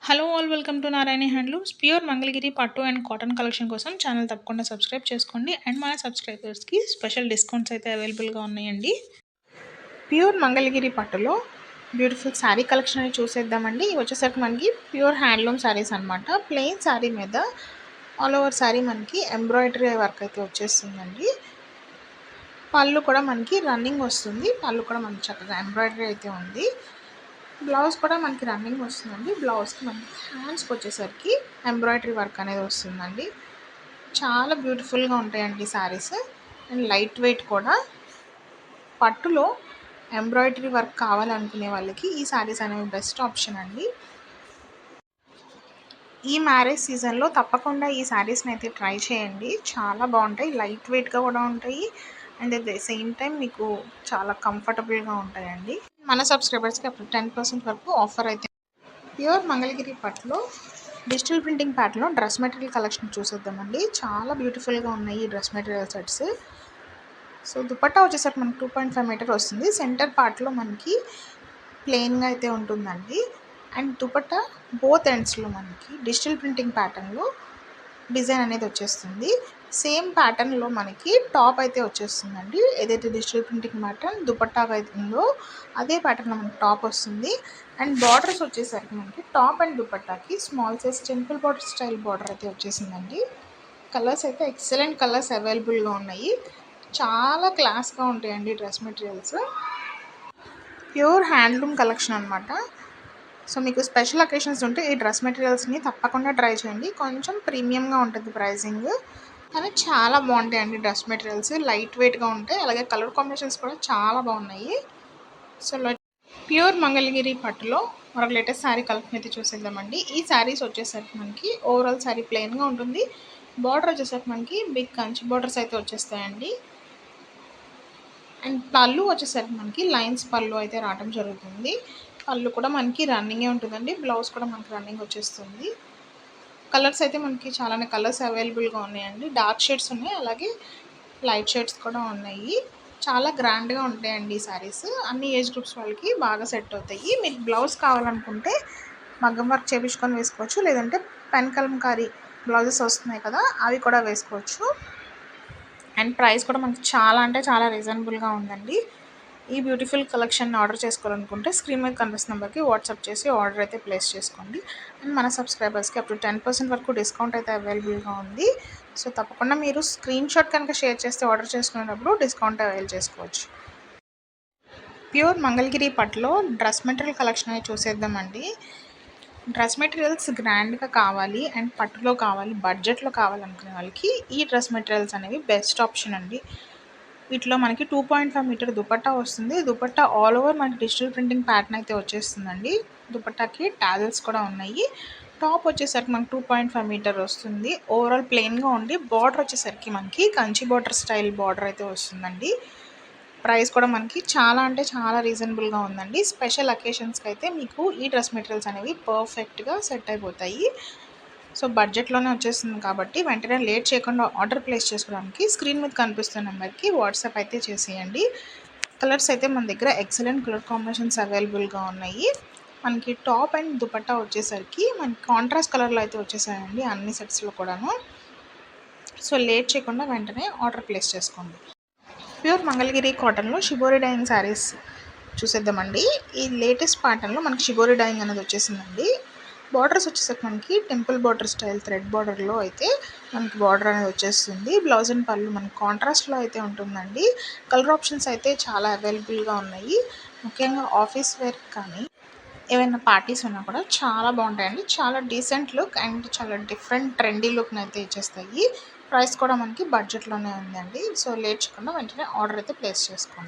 Hello all welcome to Narayana handlooms. Pure Mangalagiri పట్టు and cotton collection కోసం channel తప్పకుండా subscribe చేసుకోండి. అండ్ మన సబ్స్క్రైబర్స్కి స్పెషల్ డిస్కౌంట్స్ అయితే అవైలబుల్గా ఉన్నాయండి. ప్యూర్ మంగళగిరి పట్టులో బ్యూటిఫుల్ శారీ కలెక్షన్ అని చూసేద్దామండి. ఇవి వచ్చేసరికి మనకి ప్యూర్ హ్యాండ్లూమ్ శారీస్ అనమాట. ప్లెయిన్ శారీ మీద ఆల్ ఓవర్ శారీ మనకి ఎంబ్రాయిడరీ వర్క్ అయితే వచ్చేస్తుందండి. పళ్ళు కూడా మనకి రన్నింగ్ వస్తుంది. పళ్ళు కూడా మనకి చక్కగా ఎంబ్రాయిడరీ అయితే ఉంది. బ్లౌజ్ కూడా మనకి రన్నింగ్ వస్తుందండి. బ్లౌజ్కి మనకి హ్యాండ్స్కి వచ్చేసరికి ఎంబ్రాయిడరీ వర్క్ అనేది వస్తుందండి. చాలా బ్యూటిఫుల్గా ఉంటాయండి శారీస్. అండ్ లైట్ వెయిట్ కూడా. పట్టులో ఎంబ్రాయిడరీ వర్క్ కావాలనుకునే వాళ్ళకి ఈ శారీస్ అనేవి బెస్ట్ ఆప్షన్ అండి. ఈ మ్యారేజ్ సీజన్లో తప్పకుండా ఈ శారీస్ని అయితే ట్రై చేయండి. చాలా బాగుంటాయి. లైట్ వెయిట్గా కూడా ఉంటాయి. And at the same time మీకు చాలా కంఫర్టబుల్గా ఉంటాయండి. మన సబ్స్క్రైబర్స్కి అప్పుడు 10% వరకు ఆఫర్ అయితే. ప్యూర్ మంగళగిరి పట్టులో డిజిటల్ ప్రింటింగ్ ప్యాటర్న్లో డ్రెస్ మెటీరియల్ కలెక్షన్ చూసేద్దామండి. చాలా బ్యూటిఫుల్గా ఉన్నాయి ఈ dress material sets. So dupatta వచ్చేసరికి మనకి 2.5 మీటర్ వస్తుంది. సెంటర్ పార్ట్లో మనకి ప్లెయిన్గా అయితే ఉంటుందండి. అండ్ దుపట్టా బోత్ ఎండ్స్లో మనకి డిజిటల్ ప్రింటింగ్ ప్యాటర్న్లో డిజైన్ అనేది వచ్చేస్తుంది. సేమ్ ప్యాటర్న్లో మనకి టాప్ అయితే వచ్చేస్తుందండి. ఏదైతే డిజిటల్ ప్రింటింగ్ ప్యాటర్న్ దుపట్టా ఉందో అదే ప్యాటర్న్లో మనకి టాప్ వస్తుంది. అండ్ బార్డర్స్ వచ్చేసరికి మనకి టాప్ అండ్ దుపట్టాకి small size temple border style border అయితే వచ్చేసిందండి. కలర్స్ అయితే ఎక్సలెంట్ కలర్స్ అవైలబుల్గా ఉన్నాయి. చాలా క్లాస్గా ఉంటాయండి dress materials. Pure handloom collection అనమాట. సో మీకు స్పెషల్ అకేషన్స్ ఉంటే ఈ డ్రెస్ మెటీరియల్స్ని తప్పకుండా ట్రై చేయండి. కొంచెం ప్రీమియంగా ఉంటుంది ప్రైజింగ్, కానీ చాలా బాగుంటాయండి డ్రెస్ మెటీరియల్స్. లైట్ వెయిట్గా ఉంటాయి. అలాగే కలర్ కాంబినేషన్స్ కూడా చాలా బాగున్నాయి. సో ప్యూర్ మంగళగిరి పట్టులో మరొక లేటెస్ట్ శారీ కలెక్షన్ అయితే చూసేద్దామండి. ఈ శారీస్ వచ్చేసరికి మనకి ఓవరాల్ శారీ ప్లెయిన్గా ఉంటుంది. బార్డర్ వచ్చేసరికి మనకి బిగ్ కంచి బార్డర్స్ అయితే వచ్చేస్తాయండి. అండ్ పళ్ళు వచ్చేసరికి మనకి లైన్స్ పళ్ళు అయితే రావడం జరుగుతుంది. పళ్ళు కూడా మనకి రన్నింగే ఉంటుందండి. బ్లౌజ్ కూడా మనకి రన్నింగ్ వచ్చేస్తుంది. కలర్స్ అయితే మనకి చాలానే కలర్స్ అవైలబుల్గా ఉన్నాయండి. డార్క్ షేడ్స్ ఉన్నాయి, అలాగే లైట్ షేడ్స్ కూడా ఉన్నాయి. చాలా గ్రాండ్గా ఉంటాయండి ఈ శారీస్. అన్ని ఏజ్ గ్రూప్స్ వాళ్ళకి బాగా సెట్ అవుతాయి. మీకు బ్లౌజ్ కావాలనుకుంటే మగ్గం వర్క్ చేయించుకొని వేసుకోవచ్చు, లేదంటే పెన్ కలంకారీ బ్లౌజెస్ వస్తున్నాయి కదా, అవి కూడా వేసుకోవచ్చు. అండ్ ప్రైస్ కూడా మనకి చాలా అంటే చాలా రీజనబుల్గా ఉందండి. ఈ బ్యూటిఫుల్ కలెక్షన్ ఆర్డర్ చేసుకోవాలనుకుంటే స్క్రీన్ మీద కనిపిస్తున్న నెంబర్కి వాట్సాప్ చేసి ఆర్డర్ అయితే ప్లేస్ చేసుకోండి. అండ్ మన సబ్స్క్రైబర్స్కి అప్పుడు 10% వరకు డిస్కౌంట్ అయితే అవైలబుల్గా ఉంది. సో తప్పకుండా మీరు స్క్రీన్ షాట్ కనుక షేర్ చేస్తే ఆర్డర్ చేసుకునేటప్పుడు డిస్కౌంట్ అవైల్ చేసుకోవచ్చు. ప్యూర్ మంగళగిరి పట్టులో డ్రెస్ మెటీరియల్ కలెక్షన్ అనేది చూసేద్దామండి. డ్రెస్ మెటీరియల్స్ గ్రాండ్గా కావాలి అండ్ పట్టులో కావాలి, బడ్జెట్లో కావాలనుకునే వాళ్ళకి ఈ డ్రెస్ మెటీరియల్స్ అనేవి బెస్ట్ ఆప్షన్ అండి. వీటిలో మనకి 2.5 మీటర్ దుపట్టా వస్తుంది. దుపట్టా ఆల్ ఓవర్ మనకి డిజిటల్ ప్రింటింగ్ ప్యాటర్న్ అయితే వచ్చేస్తుందండి. దుపట్టాకి టాజల్స్ కూడా ఉన్నాయి. టాప్ వచ్చేసరికి మనకి 2.5 మీటర్ వస్తుంది. ఓవరాల్ ప్లెయిన్గా ఉండి బార్డర్ వచ్చేసరికి మనకి కంచి బార్డర్ స్టైల్ బార్డర్ అయితే వస్తుందండి. ప్రైస్ కూడా మనకి చాలా అంటే చాలా రీజనబుల్గా ఉందండి. స్పెషల్ అకేషన్స్కి అయితే మీకు ఈ డ్రెస్ మెటీరియల్స్ అనేవి పర్ఫెక్ట్గా సెట్ అయిపోతాయి. సో బడ్జెట్లోనే వచ్చేస్తుంది కాబట్టి వెంటనే లేట్ చేయకుండా ఆర్డర్ ప్లేస్ చేసుకోవడానికి స్క్రీన్ మీద కనిపిస్తున్న నెంబర్కి వాట్సాప్ అయితే చేసేయండి. కలర్స్ అయితే మన దగ్గర ఎక్సలెంట్ కలర్ కాంబినేషన్స్ అవైలబుల్గా ఉన్నాయి. మనకి టాప్ అండ్ దుపట్టా వచ్చేసరికి మనకి కాంట్రాస్ట్ కలర్లో అయితే వచ్చేసాయండి అన్ని సెట్స్లో కూడాను. సో లేట్ చేయకుండా వెంటనే ఆర్డర్ ప్లేస్ చేసుకోండి. ప్యూర్ మంగళగిరి కాటన్లో షిబోరి డైయింగ్ శారీస్ చూసేద్దామండి. ఈ లేటెస్ట్ ప్యాటర్న్లో మనకి షిబోరి డైయింగ్ అనేది వచ్చేసిందండి. బార్డర్స్ వచ్చేసరికి మనకి టెంపుల్ బార్డర్ స్టైల్ థ్రెడ్ బార్డర్లో అయితే మనకి బార్డర్ అనేది వచ్చేస్తుంది. బ్లౌజ్ అండ్ పళ్ళు మనకి కాంట్రాస్ట్లో అయితే ఉంటుందండి. కలర్ ఆప్షన్స్ అయితే చాలా అవైలబుల్గా ఉన్నాయి. ముఖ్యంగా ఆఫీస్ వేర్ కానీ ఏమైనా పార్టీస్ ఉన్నా కూడా చాలా బాగుంటాయండి. చాలా డీసెంట్ లుక్ అండ్ చాలా డిఫరెంట్ ట్రెండీ లుక్ని అయితే ఇచ్చేస్తాయి. ప్రైస్ కూడా మనకి బడ్జెట్లోనే ఉందండి. సో లేట్ చేయకుండా వెంటనే ఆర్డర్ అయితే ప్లేస్ చేసుకోండి.